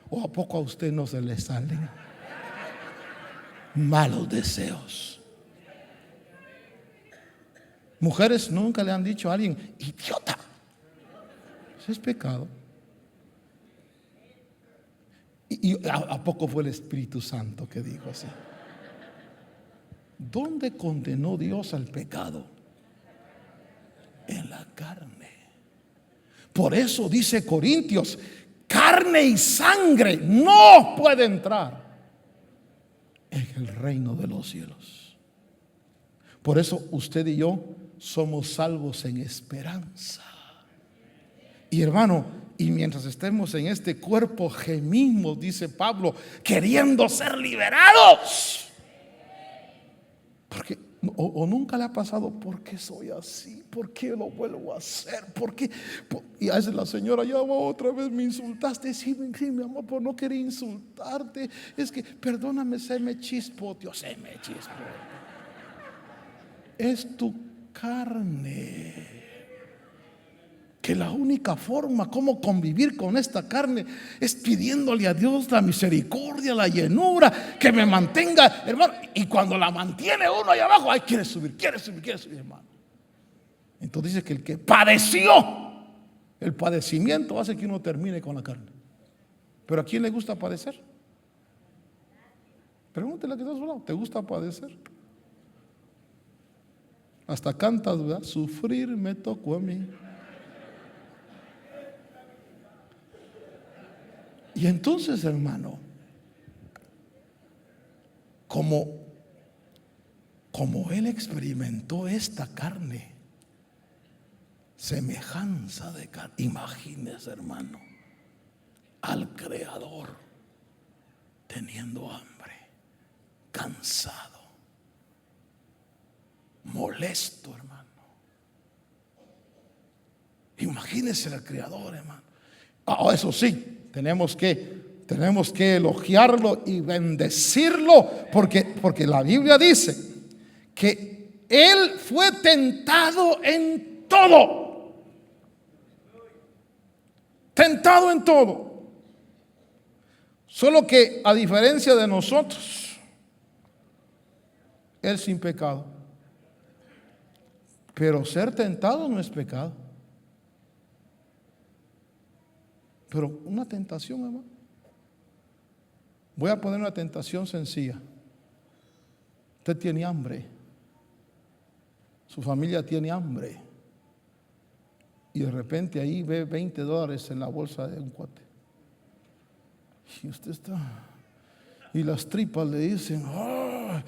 ¿O a poco a usted no se le salen malos deseos? Mujeres nunca le han dicho a alguien, idiota. Eso es pecado. ¿Y a poco fue el Espíritu Santo que dijo así? ¿Dónde condenó Dios al pecado? En la carne. Por eso dice Corintios, carne y sangre no puede entrar en el reino de los cielos. Por eso usted y yo somos salvos en esperanza. Y hermano, y mientras estemos en este cuerpo gemimos, dice Pablo, queriendo ser liberados. O nunca le ha pasado, ¿por qué soy así? ¿Por qué lo vuelvo a hacer? ¿Por qué? Y a veces la señora, ya otra vez me insultaste. Sí, mi amor, pero no quería insultarte. Es que, perdóname, se me chispoteó, se me chispoteó. Es tu carne. Que la única forma como convivir con esta carne es pidiéndole a Dios la misericordia, la llenura, que me mantenga, hermano. Y cuando la mantiene uno ahí abajo, ay, quiere subir, hermano. Entonces dice que el que padeció, el padecimiento hace que uno termine con la carne. Pero ¿a quién le gusta padecer? Pregúntele a que está a su lado, ¿te gusta padecer? Hasta cantas, ¿verdad? Sufrir me tocó a mí. Y entonces, hermano, como él experimentó esta carne, semejanza de carne, imagínese, hermano, al Creador teniendo hambre, cansado, molesto, hermano. Imagínese al Creador, hermano. Eso sí, tenemos que elogiarlo y bendecirlo, porque la Biblia dice que Él fue tentado en todo. Tentado en todo. Solo que a diferencia de nosotros, Él sin pecado. Pero ser tentado no es pecado. Pero una tentación, hermano. Voy a poner una tentación sencilla. Usted tiene hambre. Su familia tiene hambre. Y de repente ahí ve $20 en la bolsa de un cuate. Y usted está. Y las tripas le dicen, ¡oh!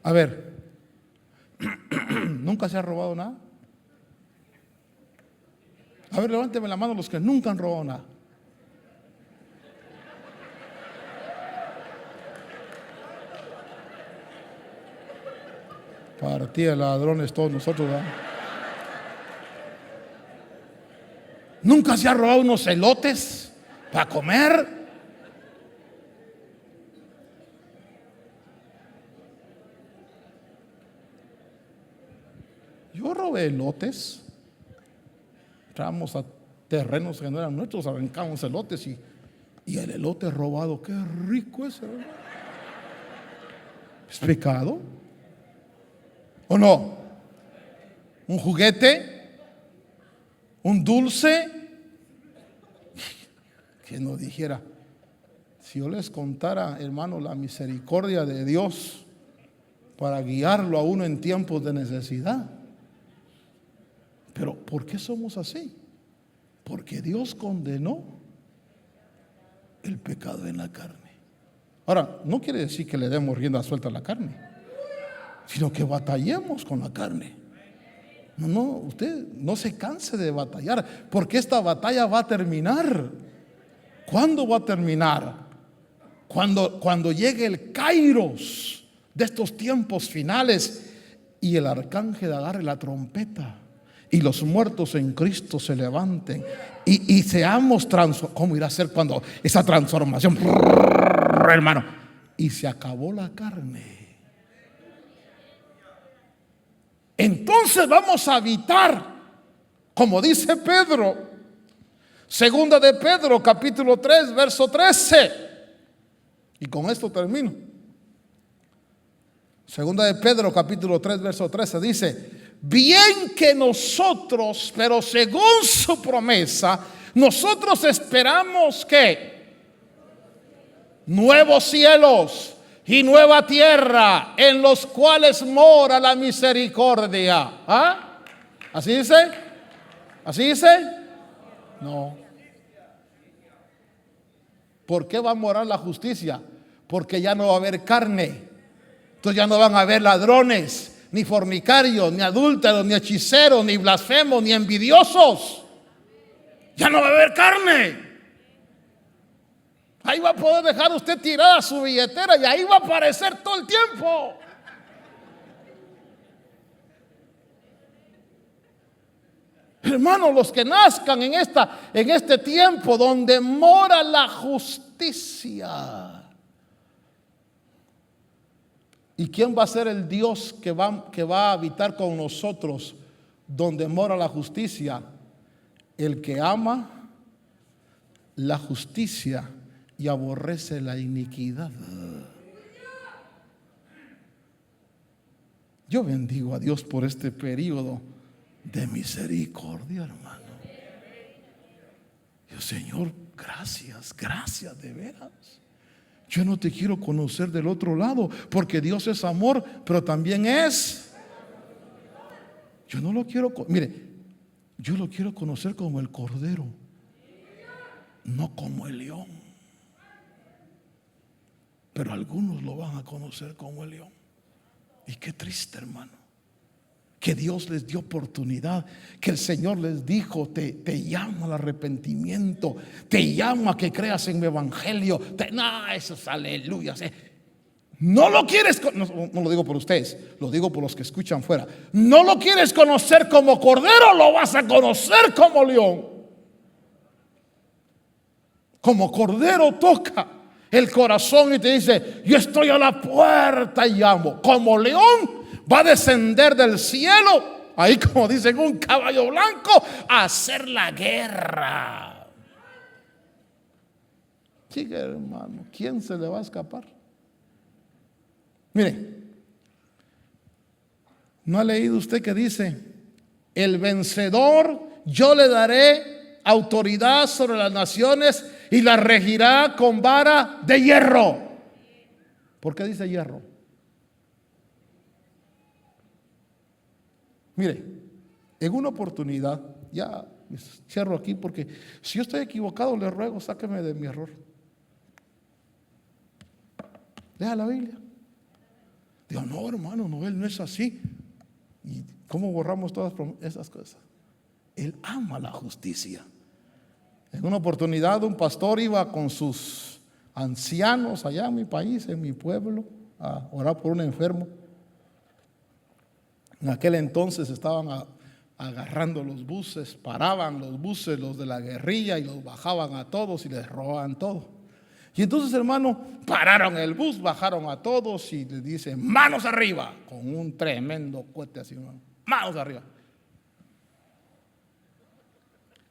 A ver. ¿Nunca se ha robado nada? A ver, levánteme la mano los que nunca han robado nada. Partida de ladrones todos nosotros, ¿verdad? ¿Nunca se ha robado unos elotes para comer? Yo robé elotes. Entramos a terrenos que no eran nuestros, arrancamos elotes y el elote robado, qué rico es, ¿verdad? ¿Es pecado? ¿O no? ¿Un juguete? ¿Un dulce? Que nos dijera, si yo les contara, hermano, la misericordia de Dios para guiarlo a uno en tiempos de necesidad. Pero ¿por qué somos así? Porque Dios condenó el pecado en la carne. Ahora, no quiere decir que le demos rienda suelta a la carne, sino que batallemos con la carne. No, usted no se canse de batallar, porque esta batalla va a terminar. ¿Cuándo va a terminar? Cuando llegue el Kairos de estos tiempos finales y el arcángel agarre la trompeta y los muertos en Cristo se levanten y seamos transformados. ¿Cómo irá a ser cuando esa transformación, hermano? Y se acabó la carne. Entonces vamos a habitar, como dice Pedro, segunda de Pedro, capítulo 3, verso 13. Y con esto termino. Segunda de Pedro, capítulo 3, verso 13 dice: bien que nosotros, pero según su promesa, nosotros esperamos que nuevos cielos y nueva tierra en los cuales mora la misericordia. ¿Ah? ¿Así dice? ¿Así dice? No. ¿Por qué va a morar la justicia? Porque ya no va a haber carne. Entonces ya no van a haber ladrones, ni fornicarios, ni adúlteros, ni hechiceros, ni blasfemos, ni envidiosos. Ya no va a haber carne. Ahí va a poder dejar usted tirada su billetera y ahí va a aparecer todo el tiempo. Hermanos, los que nazcan en este tiempo donde mora la justicia. ¿Y quién va a ser el Dios que va a habitar con nosotros donde mora la justicia? El que ama la justicia y aborrece la iniquidad. Yo bendigo a Dios por este periodo de misericordia, hermano. Dios, Señor, gracias de veras. Yo no te quiero conocer del otro lado, porque Dios es amor, pero también es. Yo no lo quiero, mire, yo lo quiero conocer como el cordero, no como el león. Pero algunos lo van a conocer como el león. Y qué triste, hermano, que Dios les dio oportunidad, que el Señor les dijo: te llamo al arrepentimiento, te llamo a que creas en mi evangelio. No, eso es aleluya. No lo quieres, no lo digo por ustedes, lo digo por los que escuchan fuera. No lo quieres conocer como cordero, lo vas a conocer como león. Como cordero toca el corazón y te dice: yo estoy a la puerta y llamo. Como león va a descender del cielo, ahí como dicen, un caballo blanco, a hacer la guerra. Sí, hermano, ¿quién se le va a escapar? Mire, ¿no ha leído usted que dice: el vencedor yo le daré autoridad sobre las naciones y la regirá con vara de hierro? ¿Por qué dice hierro? Mire, en una oportunidad, ya cierro aquí, porque si yo estoy equivocado, le ruego, sáqueme de mi error. Deja la Biblia. Digo, no, hermano, no, él no es así. ¿Y cómo borramos todas esas cosas? Él ama la justicia. En una oportunidad, un pastor iba con sus ancianos allá en mi país, en mi pueblo, a orar por un enfermo. En aquel entonces estaban agarrando los buses, paraban los buses, los de la guerrilla, y los bajaban a todos y les robaban todo. Y entonces, hermano, pararon el bus, bajaron a todos y les dicen: manos arriba, con un tremendo cohete así, manos arriba.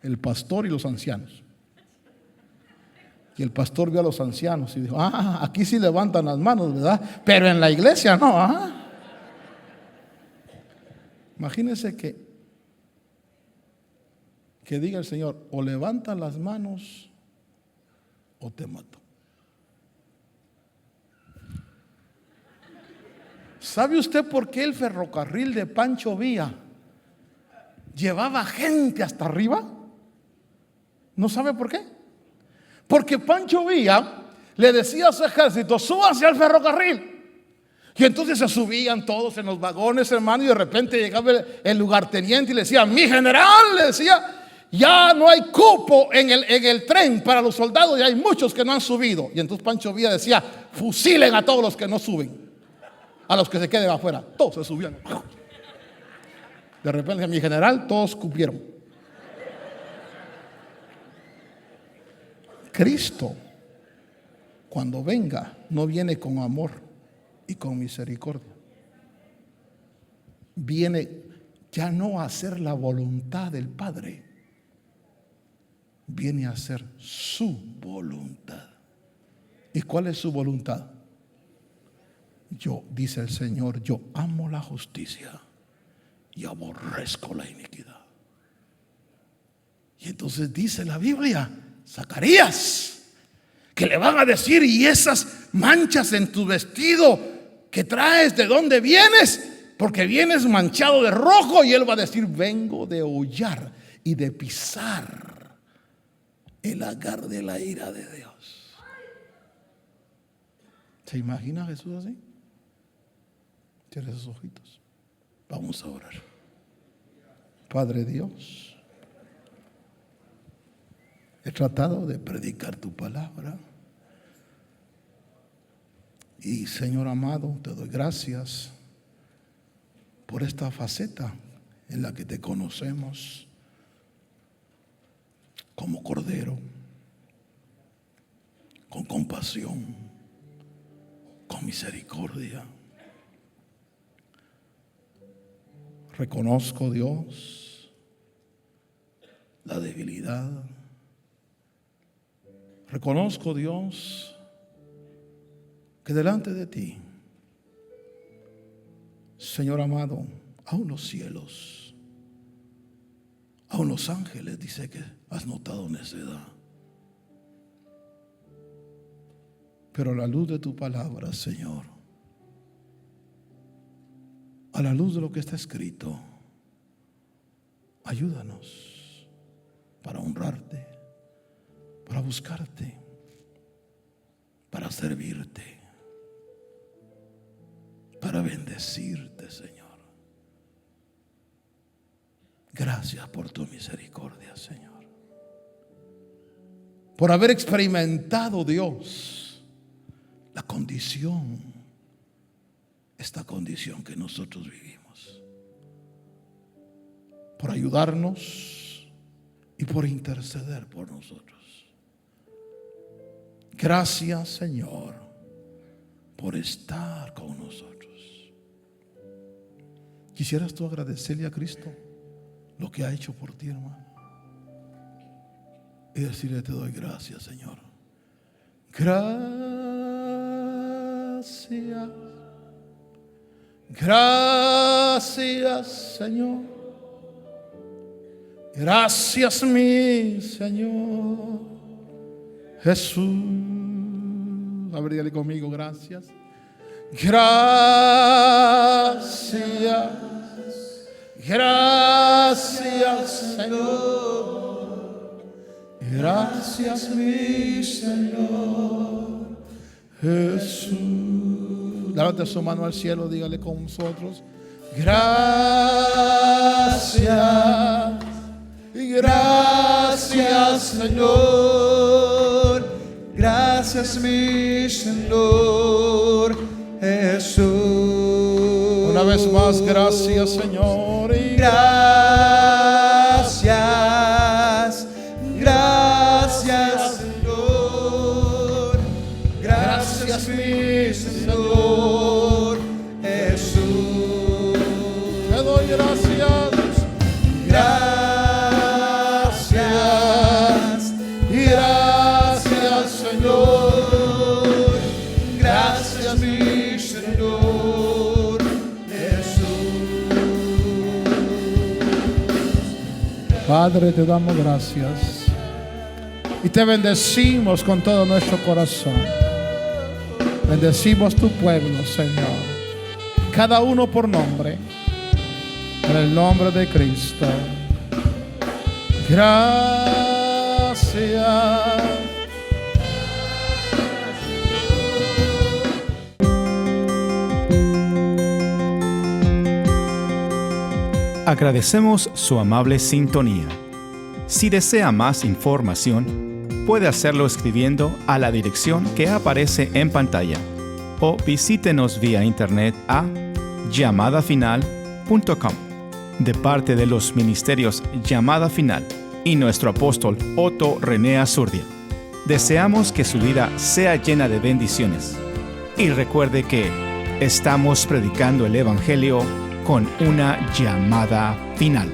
El pastor y los ancianos. Y el pastor vio a los ancianos y dijo: aquí sí levantan las manos, ¿verdad? Pero en la iglesia no. Imagínense que diga el Señor: o levantan las manos o te mato. ¿Sabe usted por qué el ferrocarril de Pancho Villa llevaba gente hasta arriba? ¿No sabe por qué? Porque Pancho Villa le decía a su ejército: súbanse al ferrocarril. Y entonces se subían todos en los vagones, hermano, y de repente llegaba el lugarteniente y le decía: mi general, le decía, ya no hay cupo en el tren para los soldados, ya hay muchos que no han subido. Y entonces Pancho Villa decía: fusilen a todos los que no suben, a los que se queden afuera. Todos se subían. De repente, mi general, todos cupieron. Cristo, cuando venga, no viene con amor y con misericordia. Viene ya no a hacer la voluntad del Padre, viene a hacer su voluntad. ¿Y cuál es su voluntad? Yo, dice el Señor, yo amo la justicia y aborrezco la iniquidad. Y entonces dice la Biblia, Zacarías, que le van a decir: y esas manchas en tu vestido que traes, ¿de dónde vienes? Porque vienes manchado de rojo. Y él va a decir: vengo de hollar y de pisar el lagar de la ira de Dios. ¿Se imagina Jesús así? Cierre esos ojitos. Vamos a orar. Padre Dios, he tratado de predicar tu palabra, Y Señor amado, te doy gracias por esta faceta en la que te conocemos como Cordero, con compasión, con misericordia. Reconozco, Dios, la debilidad. Reconozco, Dios, que delante de ti, Señor amado, aún los cielos, aún los ángeles, dice que has notado necedad. Pero a la luz de tu palabra, Señor, a la luz de lo que está escrito, ayúdanos para honrarte, para buscarte, para servirte, para bendecirte, Señor. Gracias por tu misericordia, Señor. Por haber experimentado, Dios, la condición, esta condición que nosotros vivimos. Por ayudarnos y por interceder por nosotros. Gracias, Señor, por estar con nosotros. ¿Quisieras tú agradecerle a Cristo lo que ha hecho por ti, hermano? Y decirle: te doy gracias, Señor. Gracias. Gracias, Señor. Gracias, mi Señor Jesús. A ver, dígale conmigo: gracias. Gracias. Gracias, Señor. Gracias, mi Señor Jesús. Levante su mano al cielo, dígale con nosotros: gracias. Gracias, Señor. Gracias, mi Señor Jesús. Una vez más, gracias, Señor. Y gracias, gracias, Señor. Gracias, mi Señor Jesús. te doy gracias. Gracias, gracias, Señor. Gracias, mi Señor Jesús. Padre, te damos gracias y te bendecimos con todo nuestro corazón. Bendecimos tu pueblo, Señor, cada uno por nombre, en el nombre de Cristo. Gracias. Agradecemos su amable sintonía. Si desea más información, puede hacerlo escribiendo a la dirección que aparece en pantalla o visítenos vía internet a llamadafinal.com. De parte de los ministerios Llamada Final y nuestro apóstol Otto René Azurdia, deseamos que su vida sea llena de bendiciones. Y recuerde que estamos predicando el Evangelio con una llamada final.